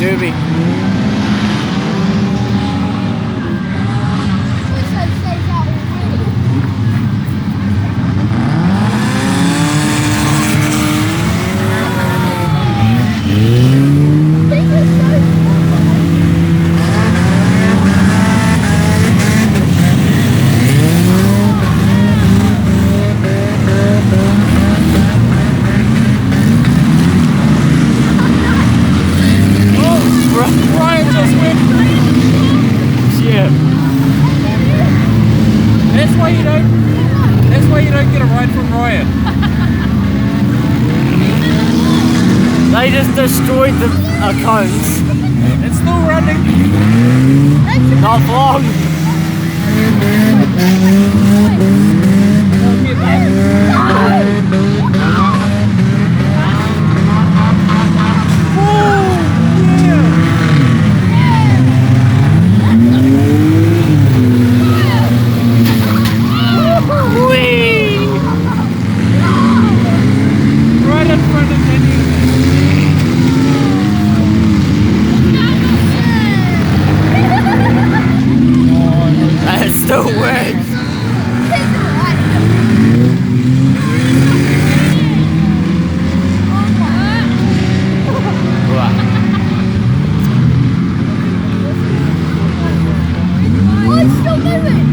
doobie. Ryan just went. Shit. That's why you don't. That's why you don't get a ride from Ryan. They just destroyed the cones. It's still running. Not long. Still works. Oh, it's still moving.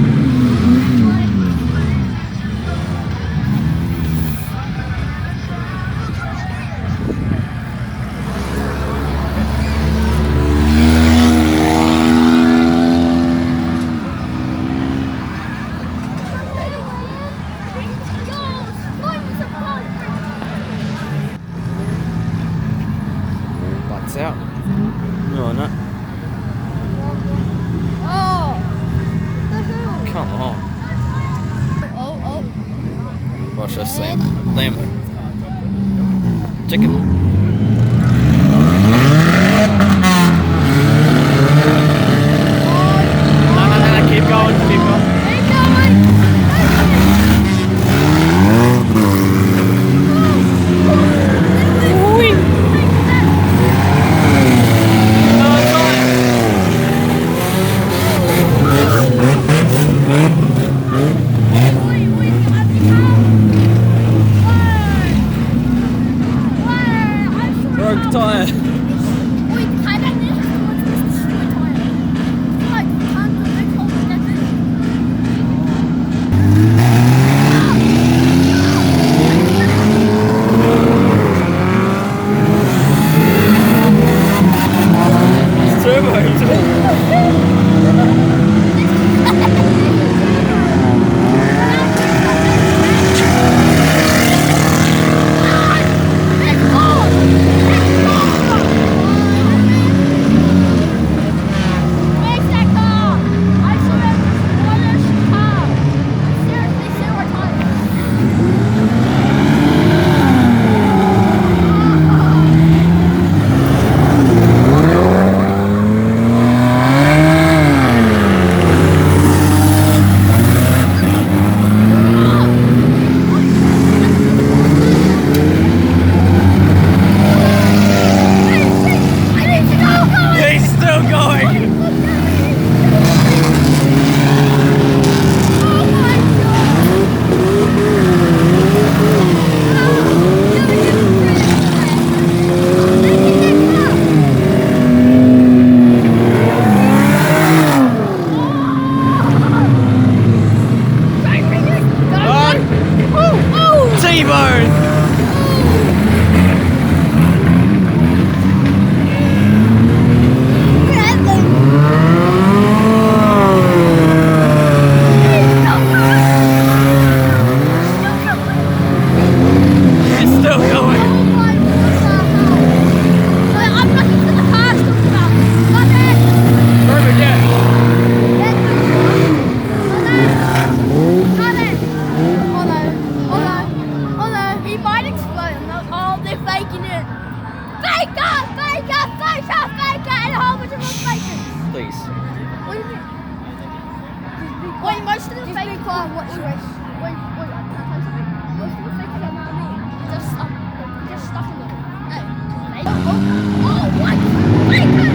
Lights out. No, no. Oh. Come on. Oh. Watch this thing. Lambo. Chicken. No, keep going, keep going. Broke tire. Wait, most of the fake car, what's your race? Wait, I'll tell you something. Most of the fake car just stuck in the. Hey. Oh, what? Fake car!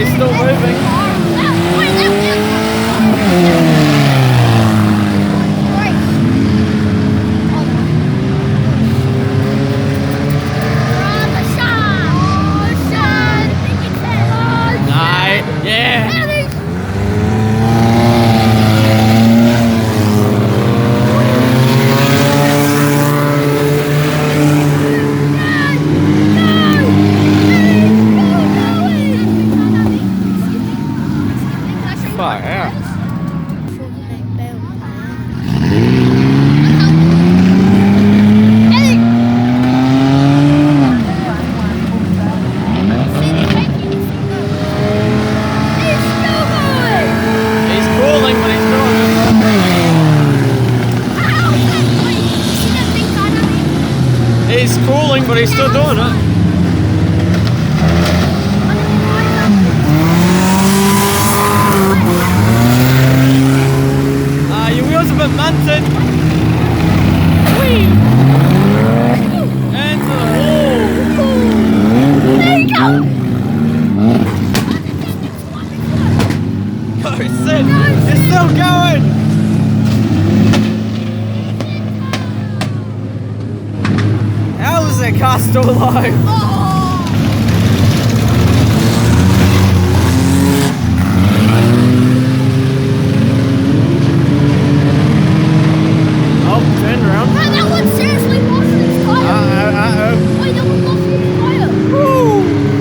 he's still moving. Yeah. Far out. He's cooling, but he's doing it. He's cooling, but he's still doing it. Your wheels a bit munted. Whee! And to the wall. There you go. Go, Sid. You're still going. How is that car still alive? Oh, turn around. Man, that one seriously lost its tire. Uh-oh. Wait, that one lost its tire.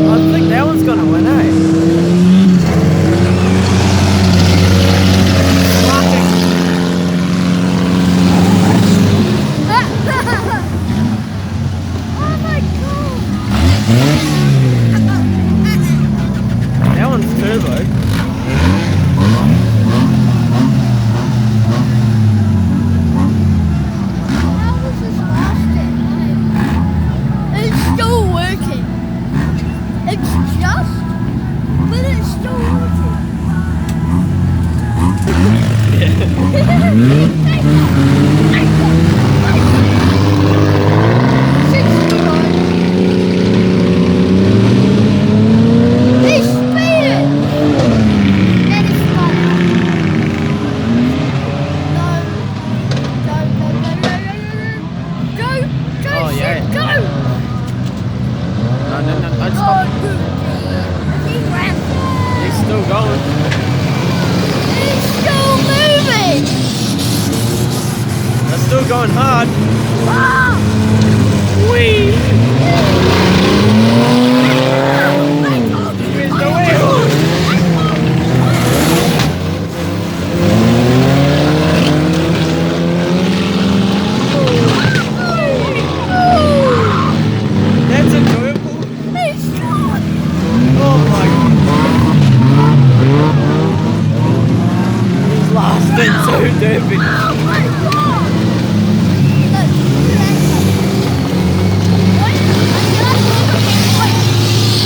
I think that one's gonna win, eh? Oh my god. That one's turbo. How was this lasting? It's still working. It's just, but it's still working. He's speeding. That is fun. Go. Go, Oh, Sid, yeah. go. No, don't Oh, stop. good. He ran. He's still going. He's still moving. They're still going hard. Ah! Whee! My God. Where's the wheel? That's enjoyable. He's gone. Oh my god. He's lost it so derpy. Oh my God. Look,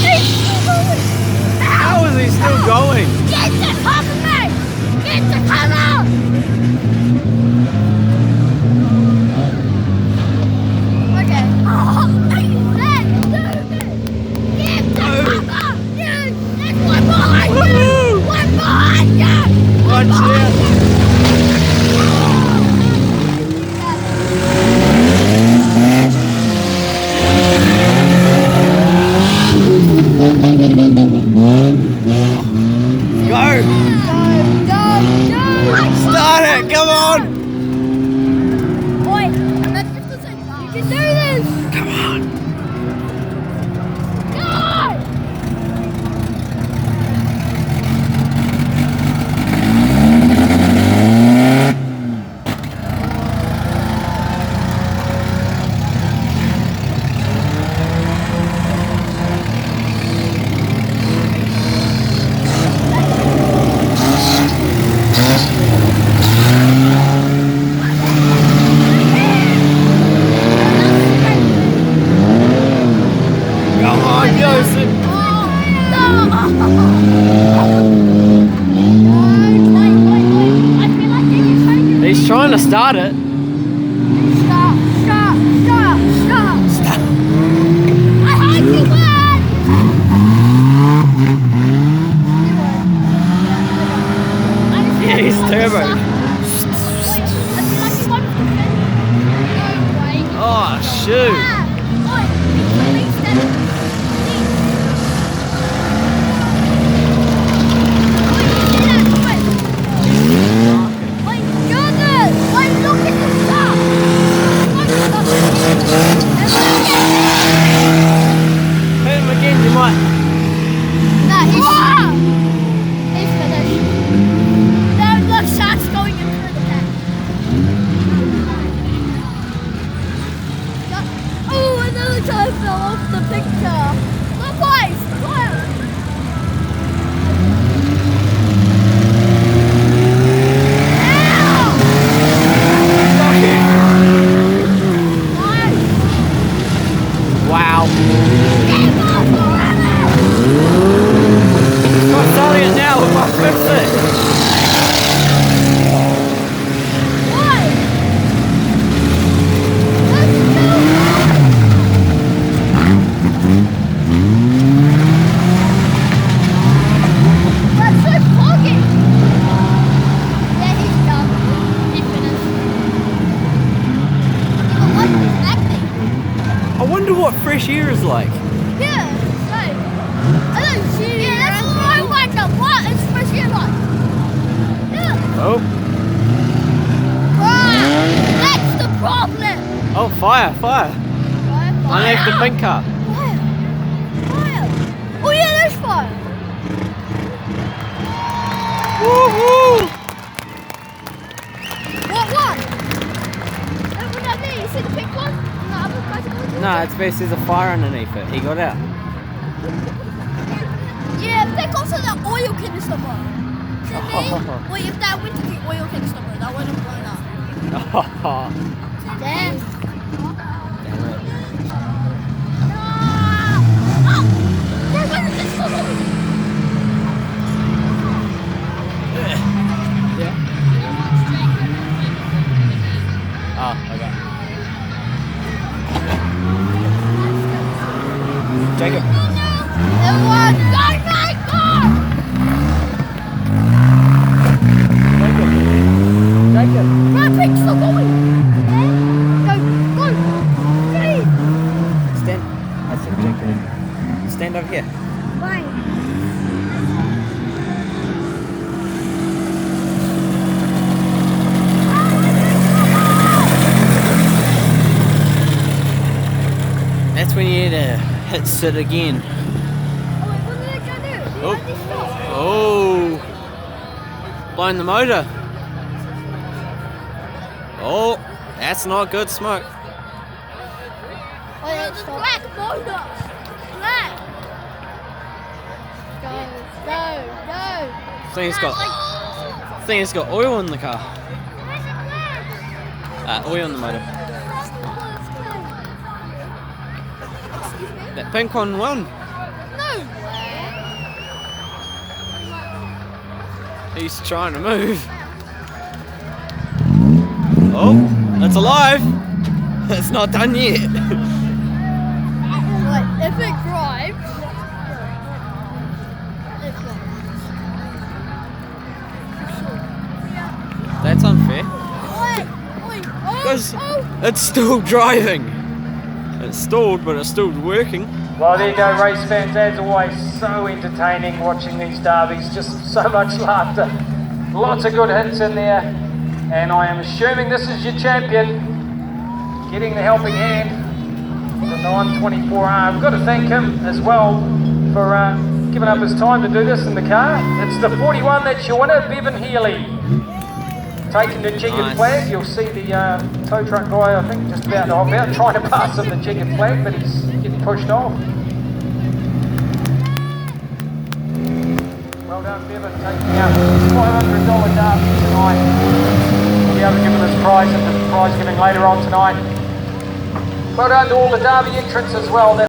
he's still going. How is he still going? Get the cover, mate. Get the cover. Okay. Oh, look at that. Get the cover. Dude, there's one behind you. Woohoo! One behind you. One Watch behind out. you. Go! Go. Start it! Come on! Oi, that's just the same. You can do this. Come on! Go. Come on, Joseph! He's trying to start it. Stop. shoot. Oi, please stand. Hit him again, you might. He's finished. There, look, Shaq's going in through the pen. Oh, another guy fell off the picture. Look, boys, look. Wow. Not starting it now, we must fix it. I wonder what fresh air is like. Yeah, right. I don't see it. Yeah, that's what I wonder. What is fresh air like? Yeah. Oh. That's the problem. Oh, fire, fire. Underneath the pink car. Fire. Fire. Oh yeah, there's fire. Woohoo! What one? That one up there. You see the pink one? No, it's because there's a fire underneath it. He got out. Yeah, pick also the oil canister one. Wait, if that went to the oil canister one, that wouldn't blown up. Damn. Where was this one? Yeah. Oh, okay. Jacob. It was not my car! Jacob. Run, pick, still going! Go, go! Please! Stand. I said Jacob. Stand over here. Fine. That's when you need to hit sit again. Oh, wait, what did I go do? Oh. Did I just stop? Oh. Blowing the motor. Oh, that's not good smoke. Oh, it's black motor! Black! Go, go, go! Thing it's got oil in the car. Oil in the motor. That pink one won. No way! He's trying to move. Oh, it's alive. It's not done yet. What, if it drives? That's unfair. Oh, Because it's still driving. It's stalled, but it's still working. Well, there you go, race fans. As always, so entertaining watching these derbies. Just so much laughter. Lots of good hits in there. And I am assuming this is your champion. Getting the helping hand. The 924R. We've got to thank him as well for giving up his time to do this in the car. It's the 41 that's your winner, Bevan Healy. Taking the checkered Nice. flag. You'll see the tow truck guy, I think, just about to hop out, trying to pass him the checkered flag, but he's getting pushed off. Well done, Bevan, taking out his $500 derby tonight. We'll be able to give him this prize at the prize giving later on tonight. Well done to all the derby entrants as well.